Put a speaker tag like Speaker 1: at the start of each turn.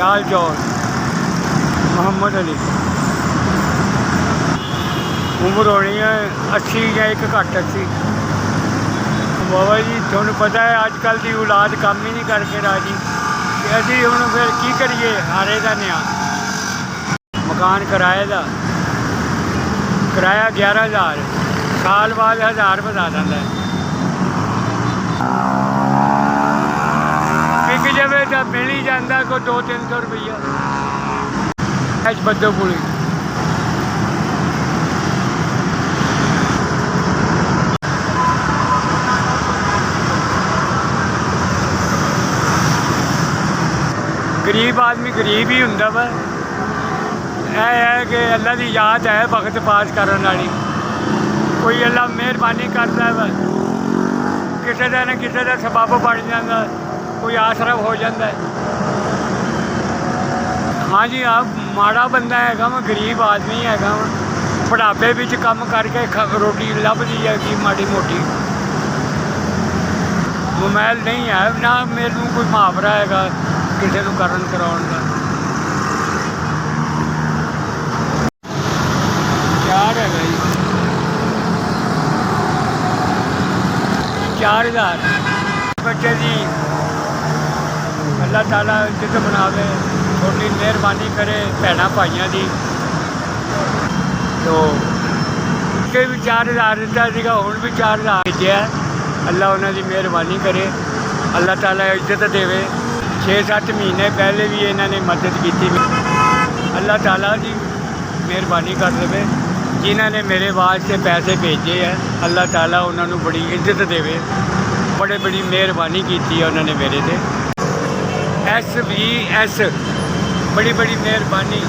Speaker 1: लाल चौक मोहम्मद अली। उम्र होनी है 80 या एक घट 80। बाबा जी थोड़ा पता है अजकल की औलाद काम ही नहीं करके राजी, अभी हम फिर की करिए। हारे का न्या मकान किराए का, किराया 11,000, साल बाद 1000 बता देता है। बिक जाए तो मिल ही जाता कोई 200-300 रुपया। बद्दो पुली गरीब आदमी गरीब ही होंदा वा। है कि अल्लाह की याद है वक्त पास करने वाली, कोई अल्लाह मेहरबानी करता है, किसी का ना किसी का सबब बन जाता, कोई आसरा हो जाता है। हाँ जी हाँ, माड़ा बंदा है, मैं गरीब आदमी है, बुढ़ापे में काम करके रोटी लभदी है कि माड़ी मोटी। मोबाइल नहीं है ना मेरे को कोई मुहावरा है किसी को करन कराउन का। 4 है भाई, 4,000 बच्चे जी। अल्लाह ताला इज्जत बनावे, थोड़ी मेहरबानी करे भैन भाइयों की। तो के भी 4,000 दिता सीगा, हुण भी 4,000 भेजिया। अल्लाह उन्होंने मेहरबानी करे, अल्लाह ताला इज्जत देवे। 6-7 महीने पहले भी इन्होंने मदद की थी। अल्लाह ताला जी मेहरबानी कर देवे, जिन्होंने मेरे वास्ते पैसे भेजे है, अल्लाह ताला उन्होंने बड़ी इज्जत देवे, बड़ी मेहरबानी की है उन्होंने मेरे से। SVS बड़ी मेहरबानी।